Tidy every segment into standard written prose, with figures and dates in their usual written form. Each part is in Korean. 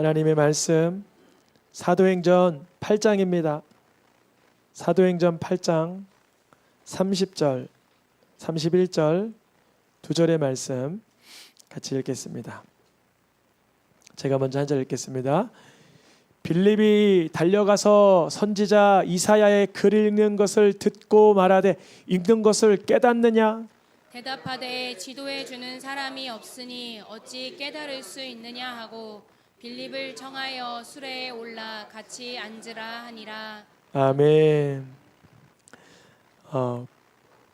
하나님의 말씀 사도행전 8장입니다. 사도행전 8장 30절, 31절 두 절의 말씀 같이 읽겠습니다. 제가 먼저 한 절 읽겠습니다. 빌립이 달려가서 선지자 이사야의 글 읽는 것을 듣고 말하되 읽는 것을 깨닫느냐? 대답하되 지도해 주는 사람이 없으니 어찌 깨달을 수 있느냐 하고 빌립을 청하여 수레에 올라 같이 앉으라 하니라. 아멘.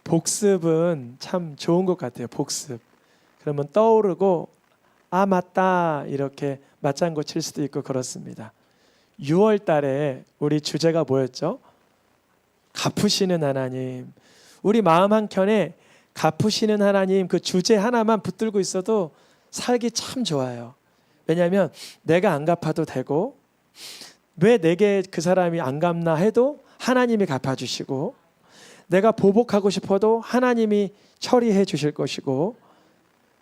복습은 참 좋은 것 같아요. 복습. 그러면 떠오르고 아 맞다 이렇게 맞장구 칠 수도 있고 그렇습니다. 6월 달에 우리 주제가 뭐였죠? 갚으시는 하나님. 우리 마음 한켠에 갚으시는 하나님 그 주제 하나만 붙들고 있어도 살기 참 좋아요. 왜냐하면 내가 안 갚아도 되고 왜 내게 그 사람이 안 갚나 해도 하나님이 갚아주시고 내가 보복하고 싶어도 하나님이 처리해 주실 것이고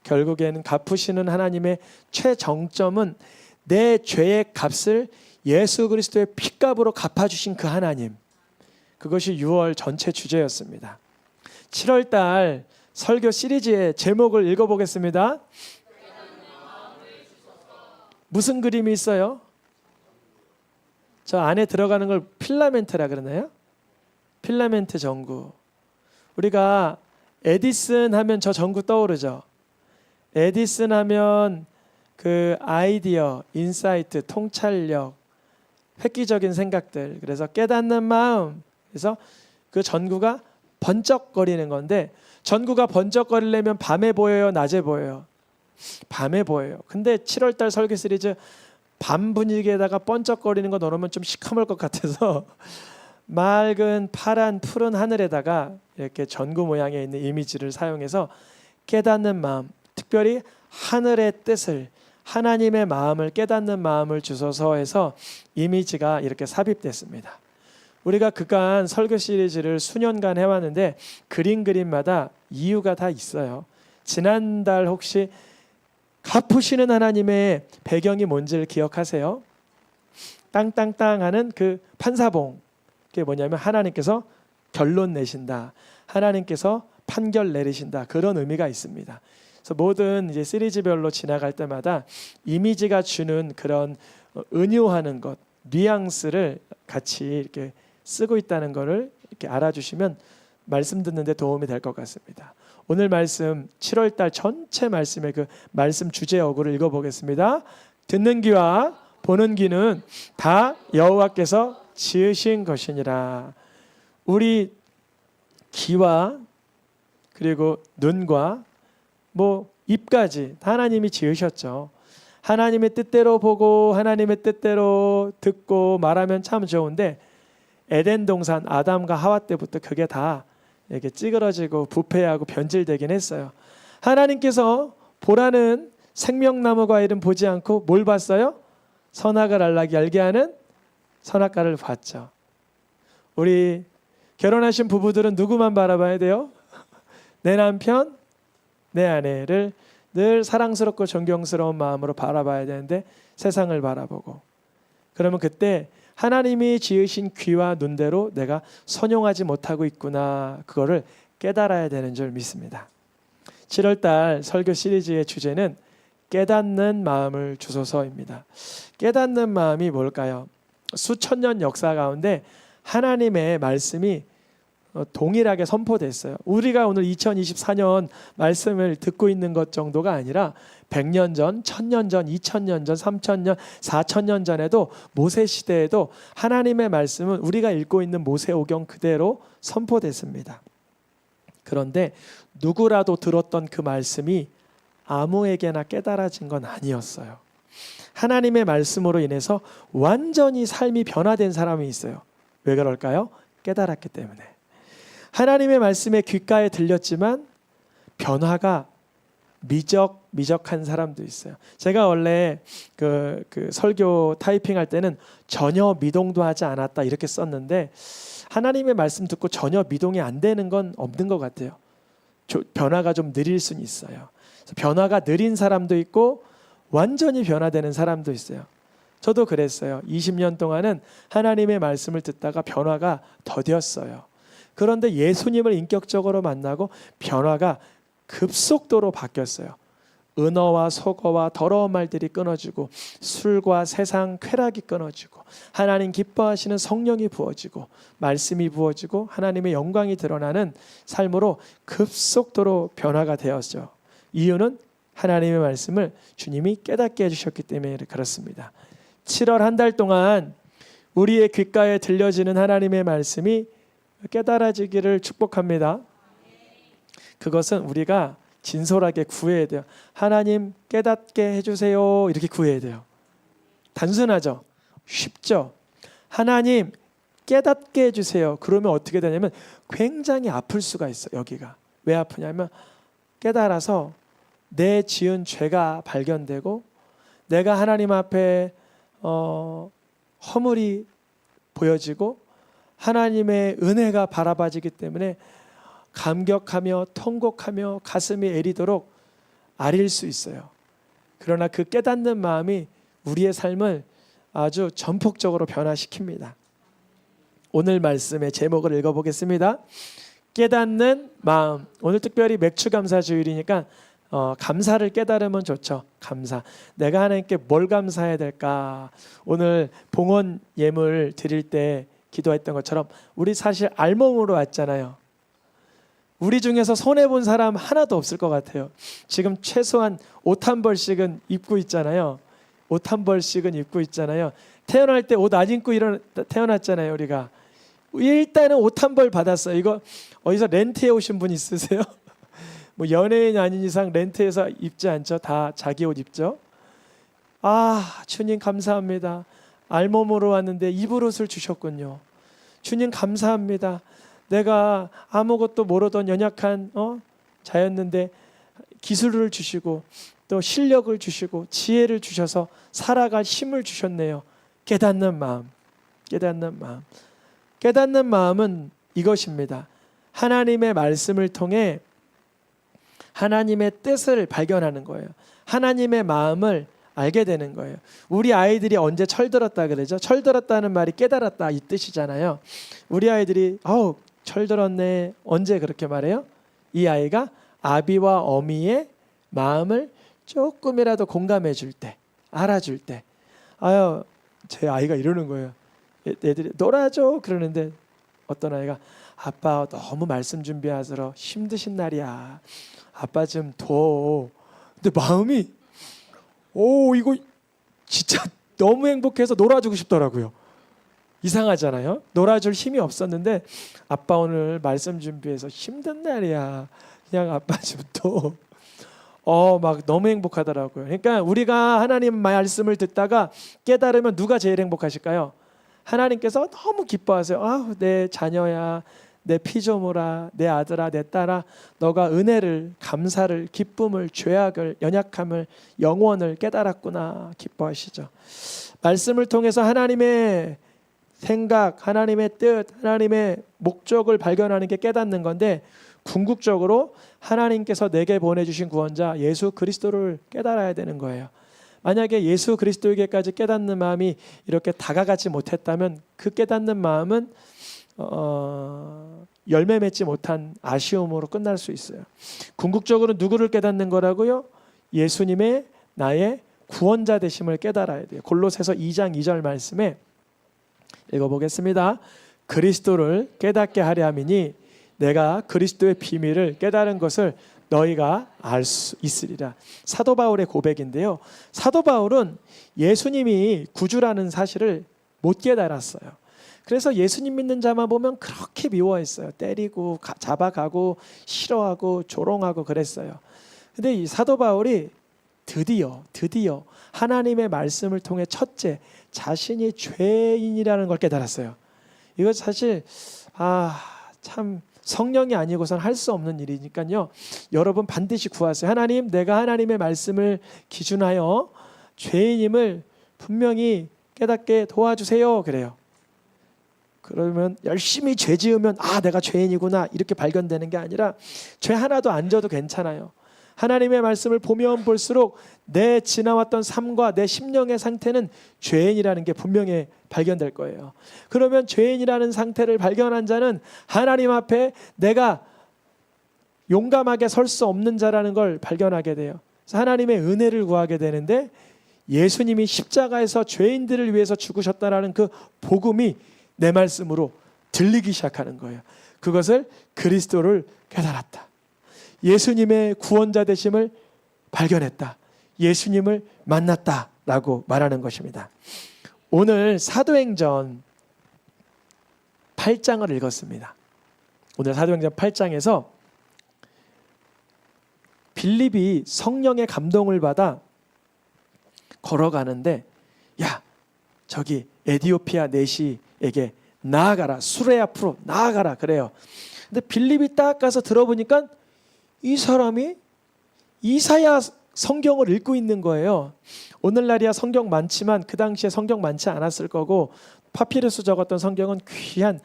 결국에는 갚으시는 하나님의 최정점은 내 죄의 값을 예수 그리스도의 피값으로 갚아주신 그 하나님. 그것이 6월 전체 주제였습니다. 7월 달 설교 시리즈의 제목을 읽어보겠습니다. 무슨 그림이 있어요? 저 안에 들어가는 걸 필라멘트라 그러나요? 필라멘트 전구. 우리가 에디슨 하면 저 전구 떠오르죠. 에디슨 하면 그 아이디어, 인사이트, 통찰력, 획기적인 생각들. 그래서 깨닫는 마음. 그래서 그 전구가 번쩍거리는 건데 전구가 번쩍거리려면 밤에 보여요, 낮에 보여요? 밤에 보여요. 근데 7월달 설교 시리즈 밤 분위기에다가 번쩍거리는 거 넣으면 좀 시커멀 것 같아서 맑은 파란 푸른 하늘에다가 이렇게 전구 모양에 있는 이미지를 사용해서 깨닫는 마음, 특별히 하늘의 뜻을 하나님의 마음을 깨닫는 마음을 주소서 해서 이미지가 이렇게 삽입됐습니다. 우리가 그간 설교 시리즈를 수년간 해왔는데 그림마다 이유가 다 있어요. 지난달 혹시 갚으시는 하나님의 배경이 뭔지를 기억하세요? 땅땅땅 하는 그 판사봉. 그게 뭐냐면 하나님께서 결론 내신다. 하나님께서 판결 내리신다. 그런 의미가 있습니다. 그래서 모든 이제 시리즈별로 지나갈 때마다 이미지가 주는 그런 은유하는 것, 뉘앙스를 같이 이렇게 쓰고 있다는 것을 이렇게 알아주시면 말씀 듣는 데 도움이 될 것 같습니다. 오늘 말씀 7월달 전체 말씀의 그 말씀 주제 어구를 읽어보겠습니다. 듣는 귀와 보는 귀는 다 여호와께서 지으신 것이니라. 우리 귀와 그리고 눈과 뭐 입까지 하나님이 지으셨죠. 하나님의 뜻대로 보고 하나님의 뜻대로 듣고 말하면 참 좋은데 에덴 동산 아담과 하와 때부터 그게 다 이렇게 찌그러지고 부패하고 변질되긴 했어요. 하나님께서 보라는 생명나무 과일은 보지 않고 뭘 봤어요? 선악을 알게 하는 선악과를 봤죠. 우리 결혼하신 부부들은 누구만 바라봐야 돼요? 내 남편, 내 아내를 늘 사랑스럽고 존경스러운 마음으로 바라봐야 되는데 세상을 바라보고 그러면 그때 하나님이 지으신 귀와 눈대로 내가 선용하지 못하고 있구나. 그거를 깨달아야 되는 줄 믿습니다. 7월달 설교 시리즈의 주제는 깨닫는 마음을 주소서입니다. 깨닫는 마음이 뭘까요? 수천 년 역사 가운데 하나님의 말씀이 동일하게 선포됐어요. 우리가 오늘 2024년 말씀을 듣고 있는 것 정도가 아니라 100년 전, 1000년 전, 2000년 전, 3000년, 4000년 전에도 모세 시대에도 하나님의 말씀은 우리가 읽고 있는 모세오경 그대로 선포됐습니다. 그런데 누구라도 들었던 그 말씀이 아무에게나 깨달아진 건 아니었어요. 하나님의 말씀으로 인해서 완전히 삶이 변화된 사람이 있어요. 왜 그럴까요? 깨달았기 때문에. 하나님의 말씀에 귓가에 들렸지만 변화가 미적한 사람도 있어요. 제가 원래 그 설교 타이핑할 때는 전혀 미동도 하지 않았다 이렇게 썼는데 하나님의 말씀 듣고 전혀 미동이 안 되는 건 없는 것 같아요. 변화가 좀 느릴 수는 있어요. 변화가 느린 사람도 있고 완전히 변화되는 사람도 있어요. 저도 그랬어요. 20년 동안은 하나님의 말씀을 듣다가 변화가 더뎠어요. 그런데 예수님을 인격적으로 만나고 변화가 급속도로 바뀌었어요. 은어와 속어와 더러운 말들이 끊어지고 술과 세상 쾌락이 끊어지고 하나님 기뻐하시는 성령이 부어지고 말씀이 부어지고 하나님의 영광이 드러나는 삶으로 급속도로 변화가 되었죠. 이유는 하나님의 말씀을 주님이 깨닫게 해주셨기 때문에 그렇습니다. 7월 한 달 동안 우리의 귓가에 들려지는 하나님의 말씀이 깨달아지기를 축복합니다. 그것은 우리가 진솔하게 구해야 돼요. 하나님 깨닫게 해주세요. 이렇게 구해야 돼요. 단순하죠? 쉽죠? 하나님 깨닫게 해주세요. 그러면 어떻게 되냐면 굉장히 아플 수가 있어요. 여기가. 왜 아프냐면 깨달아서 내 지은 죄가 발견되고 내가 하나님 앞에 허물이 보여지고 하나님의 은혜가 바라봐지기 때문에 감격하며 통곡하며 가슴이 애리도록 아릴 수 있어요. 그러나 그 깨닫는 마음이 우리의 삶을 아주 전폭적으로 변화시킵니다. 오늘 말씀의 제목을 읽어보겠습니다. 깨닫는 마음. 오늘 특별히 맥주감사주일이니까 감사를 깨달으면 좋죠. 감사. 내가 하나님께 뭘 감사해야 될까? 오늘 봉헌 예물 드릴 때 기도했던 것처럼 우리 사실 알몸으로 왔잖아요. 우리 중에서 손해본 사람 하나도 없을 것 같아요. 지금 최소한 옷 한 벌씩은 입고 있잖아요. 옷 한 벌씩은 입고 있잖아요. 태어날 때 옷 안 입고 태어났잖아요. 우리가 일단은 옷 한 벌 받았어요. 이거 어디서 렌트해 오신 분 있으세요? 뭐 연예인이 아닌 이상 렌트해서 입지 않죠. 다 자기 옷 입죠. 아, 주님 감사합니다. 알몸으로 왔는데 입을 옷을 주셨군요. 주님 감사합니다. 내가 아무것도 모르던 연약한 자였는데 기술을 주시고 또 실력을 주시고 지혜를 주셔서 살아갈 힘을 주셨네요. 깨닫는 마음. 깨닫는 마음. 깨닫는 마음은 이것입니다. 하나님의 말씀을 통해 하나님의 뜻을 발견하는 거예요. 하나님의 마음을 알게 되는 거예요. 우리 아이들이 언제 철들었다 그러죠? 철들었다는 말이 깨달았다 이 뜻이잖아요. 우리 아이들이 철들었네. 언제 그렇게 말해요? 이 아이가 아비와 어미의 마음을 조금이라도 공감해 줄 때, 알아줄 때. 제 아이가 이러는 거예요. 애들이 놀아줘 그러는데 어떤 아이가 아빠 너무 말씀 준비하느라 힘드신 날이야. 아빠 좀 둬. 근데 마음이 이거 진짜 너무 행복해서 놀아주고 싶더라고요. 이상하잖아요. 놀아줄 힘이 없었는데 아빠 오늘 말씀 준비해서 힘든 날이야. 그냥 아빠 좀 둬. 막 너무 행복하더라고요. 그러니까 우리가 하나님 말씀을 듣다가 깨달으면 누가 제일 행복하실까요? 하나님께서 너무 기뻐하세요. 내 자녀야, 내 피조물아, 내 아들아, 내 딸아, 너가 은혜를, 감사를, 기쁨을, 죄악을, 연약함을, 영원을 깨달았구나 기뻐하시죠. 말씀을 통해서 하나님의 생각, 하나님의 뜻, 하나님의 목적을 발견하는 게 깨닫는 건데 궁극적으로 하나님께서 내게 보내주신 구원자 예수 그리스도를 깨달아야 되는 거예요. 만약에 예수 그리스도에게까지 깨닫는 마음이 이렇게 다가가지 못했다면 그 깨닫는 마음은 열매 맺지 못한 아쉬움으로 끝날 수 있어요. 궁극적으로 누구를 깨닫는 거라고요? 예수님의 나의 구원자 되심을 깨달아야 돼요. 골로새서 2장 2절 말씀에 읽어보겠습니다. 그리스도를 깨닫게 하려 함이니 내가 그리스도의 비밀을 깨달은 것을 너희가 알 수 있으리라. 사도 바울의 고백인데요. 사도 바울은 예수님이 구주라는 사실을 못 깨달았어요. 그래서 예수님 믿는 자만 보면 그렇게 미워했어요. 때리고 잡아가고 싫어하고 조롱하고 그랬어요. 근데 이 사도 바울이 드디어 하나님의 말씀을 통해 첫째 자신이 죄인이라는 걸 깨달았어요. 이거 사실 참 성령이 아니고선 할 수 없는 일이니까요. 여러분 반드시 구하세요. 하나님, 내가 하나님의 말씀을 기준하여 죄인임을 분명히 깨닫게 도와주세요. 그래요. 그러면 열심히 죄 지으면 내가 죄인이구나 이렇게 발견되는 게 아니라 죄 하나도 안 져도 괜찮아요. 하나님의 말씀을 보면 볼수록 내 지나왔던 삶과 내 심령의 상태는 죄인이라는 게 분명히 발견될 거예요. 그러면 죄인이라는 상태를 발견한 자는 하나님 앞에 내가 용감하게 설 수 없는 자라는 걸 발견하게 돼요. 그래서 하나님의 은혜를 구하게 되는데 예수님이 십자가에서 죄인들을 위해서 죽으셨다라는 그 복음이 내 말씀으로 들리기 시작하는 거예요. 그것을 그리스도를 깨달았다. 예수님의 구원자 되심을 발견했다. 예수님을 만났다라고 말하는 것입니다. 오늘 사도행전 8장을 읽었습니다. 오늘 사도행전 8장에서 빌립이 성령의 감동을 받아 걸어가는데 야 저기 에디오피아 내시에게 나아가라. 수레 앞으로 나아가라 그래요. 근데 빌립이 딱 가서 들어보니까 이 사람이 이사야 성경을 읽고 있는 거예요. 오늘날이야 성경 많지만 그 당시에 성경 많지 않았을 거고 파피루스 적었던 성경은 귀한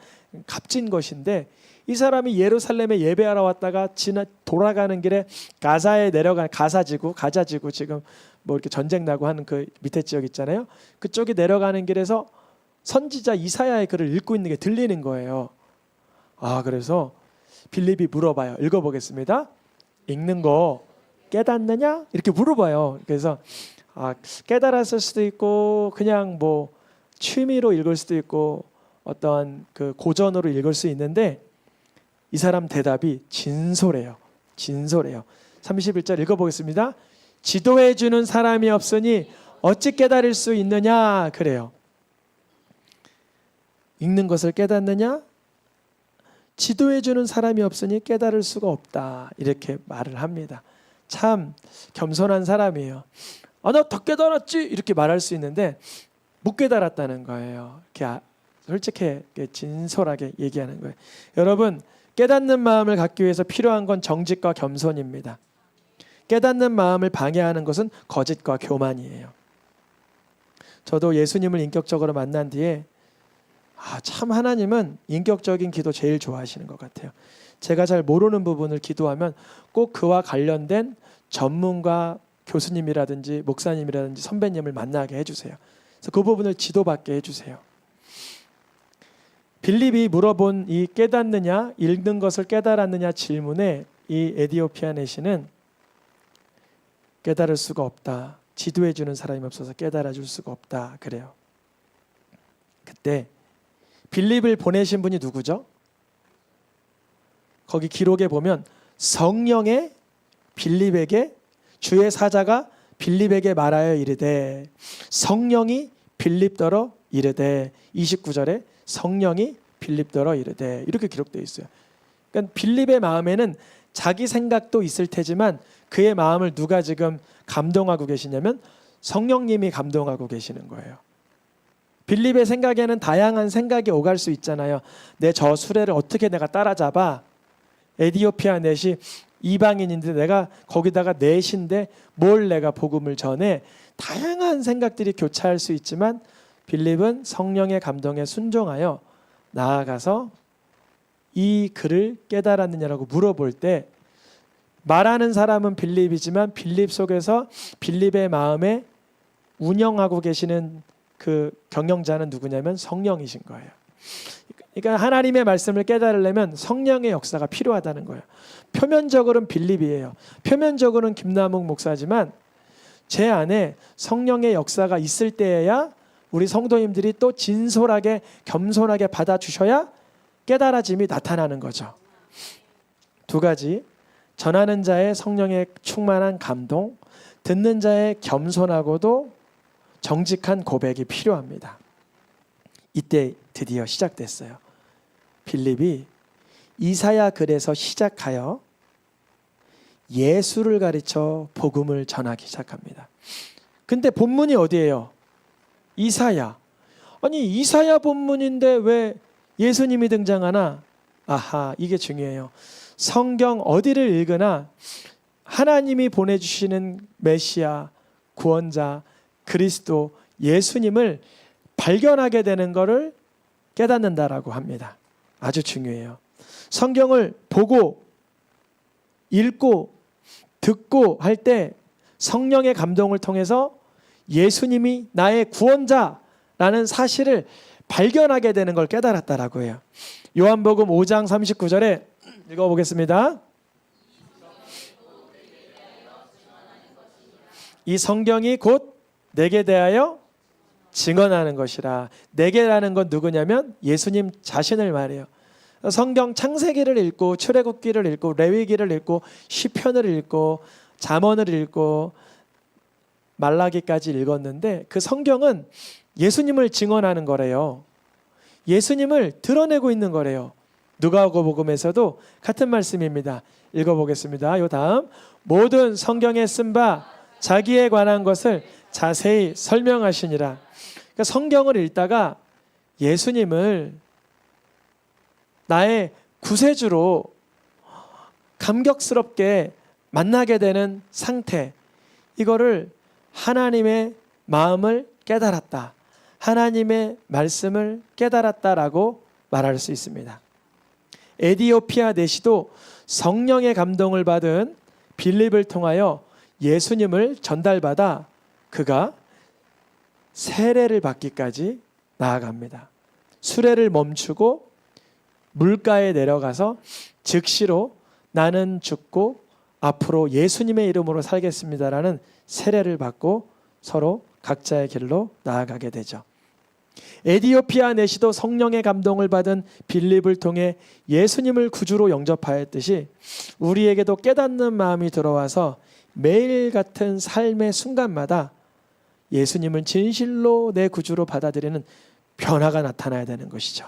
값진 것인데 이 사람이 예루살렘에 예배하러 왔다가 돌아가는 길에 가자에 내려간 가자지구 지금 뭐 이렇게 전쟁 나고 하는 그 밑에 지역 있잖아요. 그쪽에 내려가는 길에서 선지자 이사야의 글을 읽고 있는 게 들리는 거예요. 그래서 빌립이 물어봐요. 읽어보겠습니다. 읽는 거 깨닫느냐? 이렇게 물어봐요. 그래서 깨달았을 수도 있고 그냥 뭐 취미로 읽을 수도 있고 어떠한 그 고전으로 읽을 수 있는데 이 사람 대답이 진솔해요. 31절 읽어보겠습니다. 지도해 주는 사람이 없으니 어찌 깨달을 수 있느냐 그래요. 읽는 것을 깨닫느냐? 지도해 주는 사람이 없으니 깨달을 수가 없다. 이렇게 말을 합니다. 참 겸손한 사람이에요. 나 더 깨달았지 이렇게 말할 수 있는데 못 깨달았다는 거예요. 이렇게 솔직히 진솔하게 얘기하는 거예요. 여러분 깨닫는 마음을 갖기 위해서 필요한 건 정직과 겸손입니다. 깨닫는 마음을 방해하는 것은 거짓과 교만이에요. 저도 예수님을 인격적으로 만난 뒤에 참 하나님은 인격적인 기도 제일 좋아하시는 것 같아요. 제가 잘 모르는 부분을 기도하면 꼭 그와 관련된 전문가 교수님이라든지 목사님이라든지 선배님을 만나게 해주세요. 그래서 그 부분을 지도받게 해주세요. 빌립이 물어본 이 깨닫느냐, 읽는 것을 깨달았느냐 질문에 이 에디오피아 내시는 깨달을 수가 없다. 지도해 주는 사람이 없어서 깨달아 줄 수가 없다. 그래요. 그때 빌립을 보내신 분이 누구죠? 거기 기록에 보면 성령의 빌립에게 주의 사자가 빌립에게 말하여 이르되 성령이 빌립더러 이르되 29절에 성령이 빌립더러 이르되 이렇게 기록되어 있어요. 그러니까 빌립의 마음에는 자기 생각도 있을 테지만 그의 마음을 누가 지금 감동하고 계시냐면 성령님이 감동하고 계시는 거예요. 빌립의 생각에는 다양한 생각이 오갈 수 있잖아요. 내 저 수레를 어떻게 내가 따라잡아? 에디오피아 넷이 이방인인데 내가 거기다가 넷인데 뭘 내가 복음을 전해? 다양한 생각들이 교차할 수 있지만 빌립은 성령의 감동에 순종하여 나아가서 이 글을 깨달았느냐라고 물어볼 때 말하는 사람은 빌립이지만 빌립 속에서 빌립의 마음에 운영하고 계시는 그 경영자는 누구냐면 성령이신 거예요. 그러니까 하나님의 말씀을 깨달으려면 성령의 역사가 필요하다는 거예요. 표면적으로는 빌립이에요. 표면적으로는 김남욱 목사지만 제 안에 성령의 역사가 있을 때에야 우리 성도님들이 또 진솔하게 겸손하게 받아주셔야 깨달아짐이 나타나는 거죠. 두 가지, 전하는 자의 성령의 충만한 감동, 듣는 자의 겸손하고도 정직한 고백이 필요합니다. 이때 드디어 시작됐어요. 빌립이 이사야 글에서 시작하여 예수를 가르쳐 복음을 전하기 시작합니다. 근데 본문이 어디예요? 이사야. 아니 이사야 본문인데 왜 예수님이 등장하나? 이게 중요해요. 성경 어디를 읽으나 하나님이 보내주시는 메시아, 구원자, 그리스도, 예수님을 발견하게 되는 것을 깨닫는다라고 합니다. 아주 중요해요. 성경을 보고 읽고 듣고 할 때 성령의 감동을 통해서 예수님이 나의 구원자라는 사실을 발견하게 되는 걸 깨달았다라고 해요. 요한복음 5장 39절에 읽어보겠습니다. 이 성경이 곧 내게 대하여 증언하는 것이라. 내게라는 건 누구냐면 예수님 자신을 말해요. 성경 창세기를 읽고 출애굽기를 읽고 레위기를 읽고 시편을 읽고 잠언을 읽고 말라기까지 읽었는데 그 성경은 예수님을 증언하는 거래요. 예수님을 드러내고 있는 거래요. 누가복음에서도 같은 말씀입니다. 읽어보겠습니다. 요 다음 모든 성경에 쓴 바 자기에 관한 것을 자세히 설명하시니라. 그러니까 성경을 읽다가 예수님을 나의 구세주로 감격스럽게 만나게 되는 상태, 이거를 하나님의 마음을 깨달았다, 하나님의 말씀을 깨달았다라고 말할 수 있습니다. 에디오피아 내시도 성령의 감동을 받은 빌립을 통하여 예수님을 전달받아 그가 세례를 받기까지 나아갑니다. 수레를 멈추고 물가에 내려가서 즉시로 나는 죽고 앞으로 예수님의 이름으로 살겠습니다라는 세례를 받고 서로 각자의 길로 나아가게 되죠. 에디오피아 내시도 성령의 감동을 받은 빌립을 통해 예수님을 구주로 영접하였듯이 우리에게도 깨닫는 마음이 들어와서 매일 같은 삶의 순간마다 예수님을 진실로 내 구주로 받아들이는 변화가 나타나야 되는 것이죠.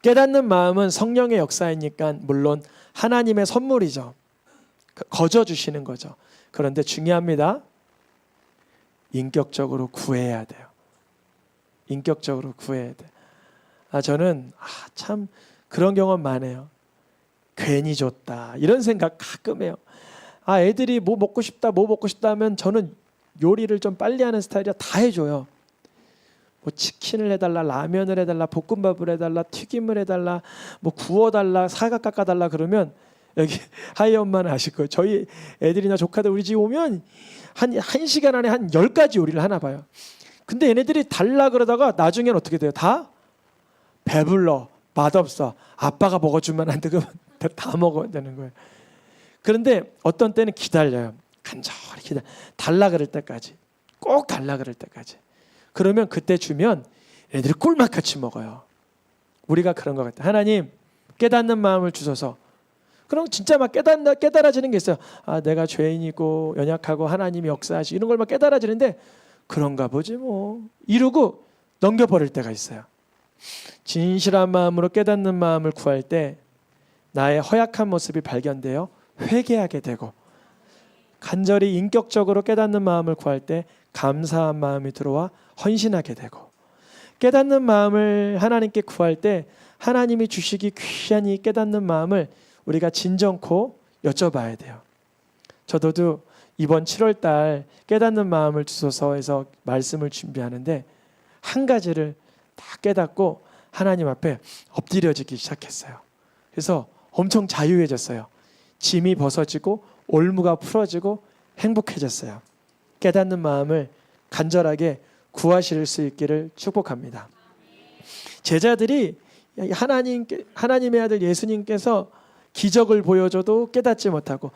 깨닫는 마음은 성령의 역사이니까 물론 하나님의 선물이죠. 거저 주시는 거죠. 그런데 중요합니다. 인격적으로 구해야 돼요. 인격적으로 구해야 돼. 저는 참 그런 경험 많아요. 괜히 줬다 이런 생각 가끔 해요. 애들이 뭐 먹고 싶다 하면 저는 요리를 좀 빨리 하는 스타일이라 다 해줘요. 뭐 치킨을 해달라, 라면을 해달라, 볶음밥을 해달라, 튀김을 해달라, 뭐 구워달라, 사각 깎아달라 그러면 여기 하이 엄마는 아실 거예요. 저희 애들이나 조카들 우리 집 오면 한 시간 안에 한 10가지 요리를 하나 봐요. 근데 얘네들이 달라 그러다가 나중에는 어떻게 돼요? 다 배불러, 맛없어, 아빠가 먹어주면 안 되고 다 먹어야 되는 거예요. 그런데 어떤 때는 기다려요. 간절히 기다려. 달라 그럴 때까지. 꼭 달라 그럴 때까지. 그러면 그때 주면 애들이 꿀맛같이 먹어요. 우리가 그런 것 같아요. 하나님 깨닫는 마음을 주소서. 그럼 진짜 막 깨달아지는 게 있어요. 내가 죄인이고 연약하고 하나님이 역사하시 이런 걸 막 깨달아지는데 그런가 보지 뭐 이러고 넘겨버릴 때가 있어요. 진실한 마음으로 깨닫는 마음을 구할 때 나의 허약한 모습이 발견되어 회개하게 되고 간절히 인격적으로 깨닫는 마음을 구할 때 감사한 마음이 들어와 헌신하게 되고 깨닫는 마음을 하나님께 구할 때 하나님이 주시기 귀한 이 깨닫는 마음을 우리가 진정코 여쭤봐야 돼요. 저도 이번 7월 달 깨닫는 마음을 주소서 해서 말씀을 준비하는데 한 가지를 다 깨닫고 하나님 앞에 엎드려지기 시작했어요. 그래서 엄청 자유해졌어요. 짐이 벗어지고 올무가 풀어지고 행복해졌어요. 깨닫는 마음을 간절하게 구하실 수 있기를 축복합니다. 제자들이 하나님의 아들 예수님께서 기적을 보여줘도 깨닫지 못하고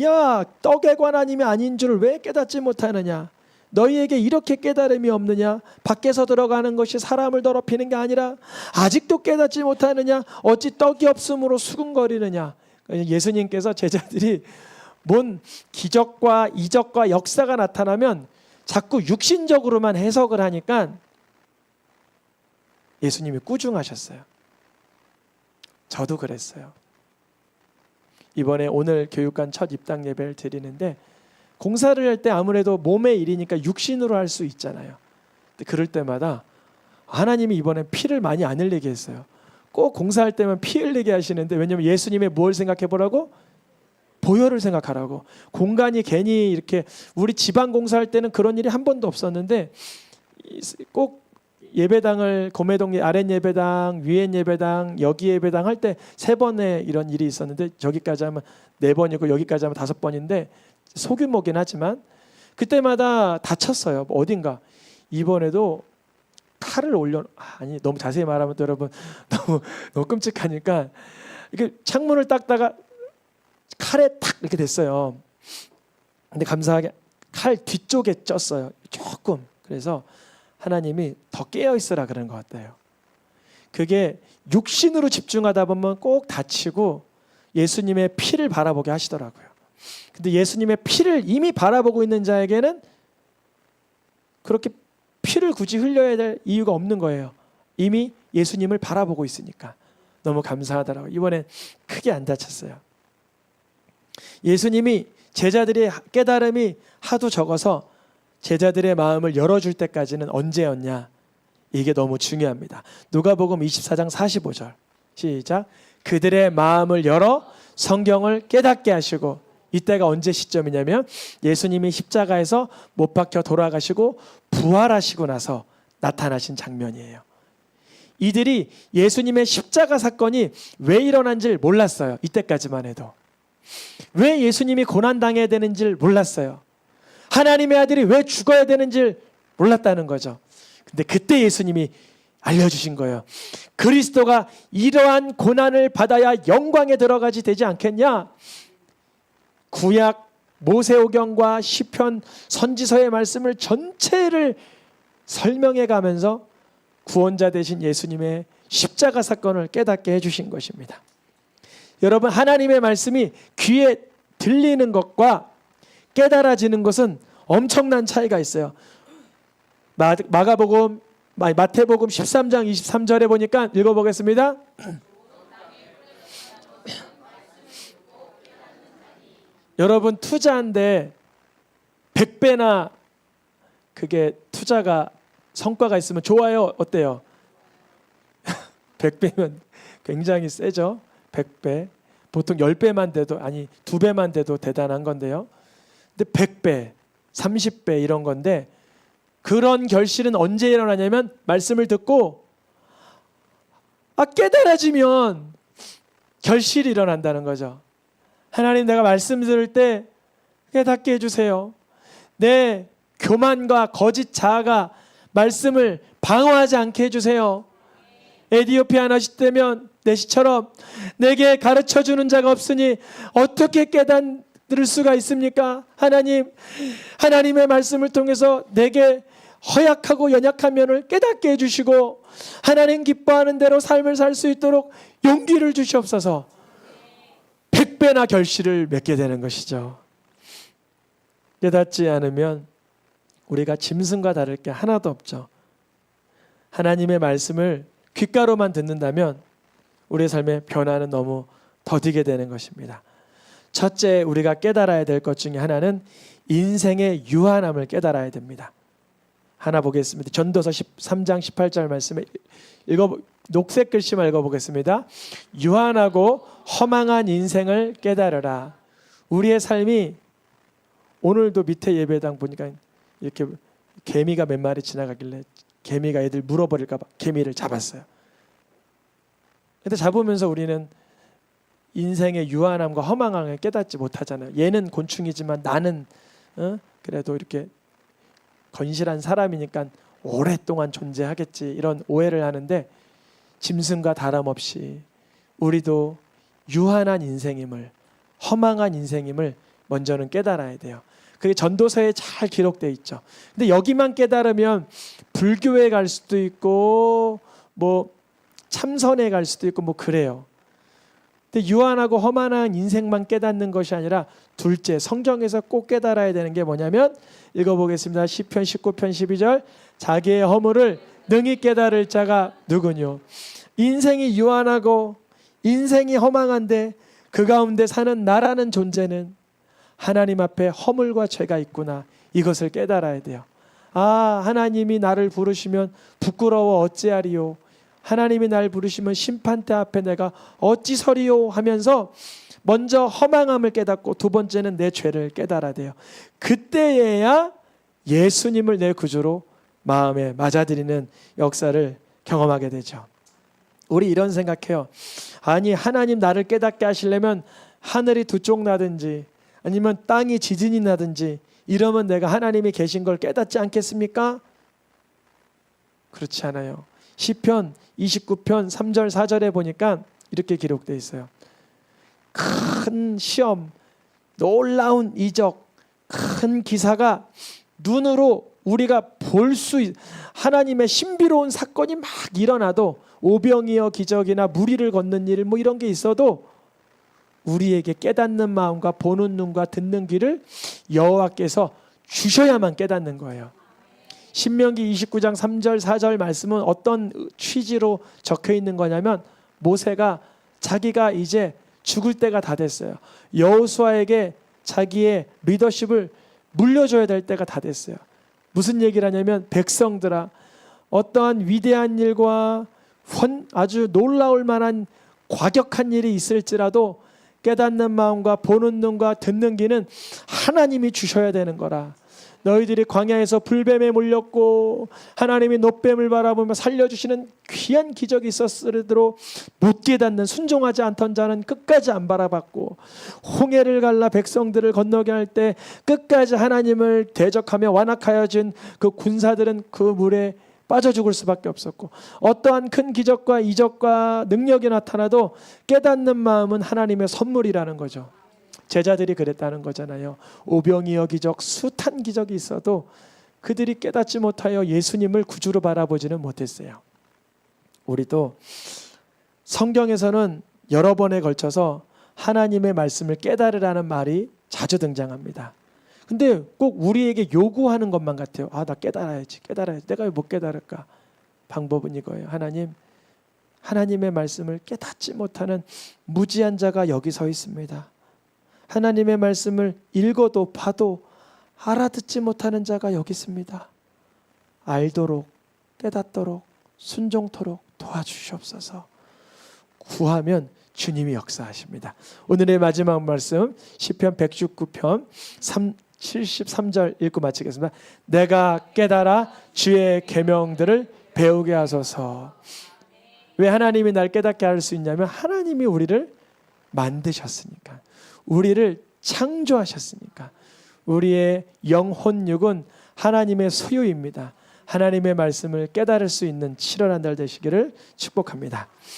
야 떡의 하나님이 아닌 줄 왜 깨닫지 못하느냐, 너희에게 이렇게 깨달음이 없느냐, 밖에서 들어가는 것이 사람을 더럽히는 게 아니라 아직도 깨닫지 못하느냐, 어찌 떡이 없으므로 수군거리느냐. 예수님께서 제자들이 뭔 기적과 이적과 역사가 나타나면 자꾸 육신적으로만 해석을 하니까 예수님이 꾸중하셨어요. 저도 그랬어요. 이번에 오늘 교육관 첫 입당 예배를 드리는데 공사를 할 때 아무래도 몸의 일이니까 육신으로 할 수 있잖아요. 근데 그럴 때마다 하나님이 이번에 피를 많이 안 흘리게 했어요. 꼭 공사할 때만 피 흘리게 하시는데, 왜냐하면 예수님의 뭘 생각해 보라고? 보혈을 생각하라고. 공간이 괜히 이렇게 우리 집안 공사할 때는 그런 일이 한 번도 없었는데 꼭 예배당을 고매동 아랫 예배당, 위엔 예배당, 여기 예배당 할 때 3번의 이런 일이 있었는데 저기까지 하면 4번이고 여기까지 하면 5번인데 소규모긴 하지만 그때마다 다쳤어요. 어딘가. 이번에도 칼을 아니 너무 자세히 말하면 또 여러분 너무 끔찍하니까 이게 창문을 닦다가 칼에 탁 이렇게 됐어요. 근데 감사하게 칼 뒤쪽에 쪘어요. 조금. 그래서 하나님이 더 깨어 있으라 그러는 것 같아요. 그게 육신으로 집중하다 보면 꼭 다치고 예수님의 피를 바라보게 하시더라고요. 근데 예수님의 피를 이미 바라보고 있는 자에게는 그렇게 피를 굳이 흘려야 될 이유가 없는 거예요. 이미 예수님을 바라보고 있으니까. 너무 감사하더라고요. 이번엔 크게 안 다쳤어요. 예수님이 제자들의 깨달음이 하도 적어서 제자들의 마음을 열어줄 때까지는 언제였냐? 이게 너무 중요합니다. 누가복음 24장 45절 시작. 그들의 마음을 열어 성경을 깨닫게 하시고, 이때가 언제 시점이냐면 예수님이 십자가에서 못 박혀 돌아가시고 부활하시고 나서 나타나신 장면이에요. 이들이 예수님의 십자가 사건이 왜 일어난지를 몰랐어요. 이때까지만 해도. 왜 예수님이 고난당해야 되는지를 몰랐어요. 하나님의 아들이 왜 죽어야 되는지를 몰랐다는 거죠. 근데 그때 예수님이 알려주신 거예요. 그리스도가 이러한 고난을 받아야 영광에 들어가지 되지 않겠냐? 구약 모세오경과 시편 선지서의 말씀을 전체를 설명해 가면서 구원자 되신 예수님의 십자가 사건을 깨닫게 해주신 것입니다. 여러분, 하나님의 말씀이 귀에 들리는 것과 깨달아지는 것은 엄청난 차이가 있어요. 마태복음 13장 23절에 보니까 읽어보겠습니다. 여러분, 투자인데 100배나 그게 투자가 성과가 있으면 좋아요? 어때요? 100배면 굉장히 세죠. 100배. 보통 10배만 돼도, 아니 2배만 돼도 대단한 건데요. 근데 100배, 30배 이런 건데, 그런 결실은 언제 일어나냐면 말씀을 듣고 깨달아지면 결실이 일어난다는 거죠. 하나님, 내가 말씀 들을 때 깨닫게 해주세요. 내 교만과 거짓 자아가 말씀을 방어하지 않게 해주세요. 에디오피아 나시되면 내시처럼 내게 가르쳐주는 자가 없으니 어떻게 깨달을 수가 있습니까? 하나님, 하나님의 말씀을 통해서 내게 허약하고 연약한 면을 깨닫게 해주시고 하나님 기뻐하는 대로 삶을 살 수 있도록 용기를 주시옵소서. 100배나 결실을 맺게 되는 것이죠. 깨닫지 않으면 우리가 짐승과 다를 게 하나도 없죠. 하나님의 말씀을 귓가로만 듣는다면 우리의 삶의 변화는 너무 더디게 되는 것입니다. 첫째, 우리가 깨달아야 될 것 중에 하나는 인생의 유한함을 깨달아야 됩니다. 하나 보겠습니다. 전도서 13장 18절 말씀에 녹색 글씨만 읽어보겠습니다. 유한하고 허망한 인생을 깨달으라. 우리의 삶이, 오늘도 밑에 예배당 보니까 이렇게 개미가 몇 마리 지나가길래 개미가 애들 물어버릴까 봐 개미를 잡았어요. 근데 잡으면서 우리는 인생의 유한함과 허망함을 깨닫지 못하잖아요. 얘는 곤충이지만 나는 그래도 이렇게 건실한 사람이니까 오랫동안 존재하겠지, 이런 오해를 하는데, 짐승과 다름없이 우리도 유한한 인생임을, 허망한 인생임을 먼저는 깨달아야 돼요. 그게 전도서에 잘 기록되어 있죠. 근데 여기만 깨달으면 불교에 갈 수도 있고 뭐 참선에 갈 수도 있고 뭐 그래요. 근데 유한하고 허망한 인생만 깨닫는 것이 아니라 둘째, 성경에서 꼭 깨달아야 되는 게 뭐냐면, 읽어보겠습니다. 시편 19편 12절. 자기의 허물을 능히 깨달을 자가 누구뇨? 인생이 유한하고 인생이 허망한데 그 가운데 사는 나라는 존재는 하나님 앞에 허물과 죄가 있구나, 이것을 깨달아야 돼요. 하나님이 나를 부르시면 부끄러워 어찌하리요? 하나님이 날 부르시면 심판대 앞에 내가 어찌 서리요? 하면서 먼저 허망함을 깨닫고, 두 번째는 내 죄를 깨달아야 돼요. 그때에야 예수님을 내 구주로 마음에 맞아들이는 역사를 경험하게 되죠. 우리 이런 생각해요. 아니 하나님 나를 깨닫게 하시려면 하늘이 두 쪽 나든지 아니면 땅이 지진이 나든지 이러면 내가 하나님이 계신 걸 깨닫지 않겠습니까? 그렇지 않아요. 시편 29편 3절 4절에 보니까 이렇게 기록되어 있어요. 큰 시험, 놀라운 이적, 큰 기사가 눈으로 우리가 볼 수 하나님의 신비로운 사건이 막 일어나도 오병이어 기적이나 무리를 걷는 일 뭐 이런 게 있어도 우리에게 깨닫는 마음과 보는 눈과 듣는 귀를 여호와께서 주셔야만 깨닫는 거예요. 신명기 29장 3절 4절 말씀은 어떤 취지로 적혀 있는 거냐면 모세가 자기가 이제 죽을 때가 다 됐어요. 여호수아에게 자기의 리더십을 물려줘야 될 때가 다 됐어요. 무슨 얘기를 하냐면 백성들아 어떠한 위대한 일과 아주 놀라울 만한 과격한 일이 있을지라도 깨닫는 마음과 보는 눈과 듣는 귀는 하나님이 주셔야 되는 거라. 너희들이 광야에서 불뱀에 몰렸고 하나님이 놋뱀을 바라보며 살려주시는 귀한 기적이 있었으므로 못 깨닫는 순종하지 않던 자는 끝까지 안 바라봤고 홍해를 갈라 백성들을 건너게 할 때 끝까지 하나님을 대적하며 완악하여 준 그 군사들은 그 물에 빠져 죽을 수밖에 없었고 어떠한 큰 기적과 이적과 능력이 나타나도 깨닫는 마음은 하나님의 선물이라는 거죠. 제자들이 그랬다는 거잖아요. 오병이어 기적, 숱한 기적이 있어도 그들이 깨닫지 못하여 예수님을 구주로 바라보지는 못했어요. 우리도 성경에서는 여러 번에 걸쳐서 하나님의 말씀을 깨달으라는 말이 자주 등장합니다. 근데 꼭 우리에게 요구하는 것만 같아요. 아, 나 깨달아야지. 내가 왜 못 깨달을까? 방법은 이거예요. 하나님의 말씀을 깨닫지 못하는 무지한 자가 여기 서 있습니다. 하나님의 말씀을 읽어도 봐도 알아듣지 못하는 자가 여기 있습니다. 알도록 깨닫도록 순종토록 도와주시옵소서. 구하면 주님이 역사하십니다. 오늘의 마지막 말씀 시편 119편 73절 읽고 마치겠습니다. 내가 깨달아 주의 계명들을 배우게 하소서. 왜 하나님이 날 깨닫게 할 수 있냐면 하나님이 우리를 만드셨으니까, 우리를 창조하셨으니까. 우리의 영혼육은 하나님의 소유입니다. 하나님의 말씀을 깨달을 수 있는 7월 한 달 되시기를 축복합니다.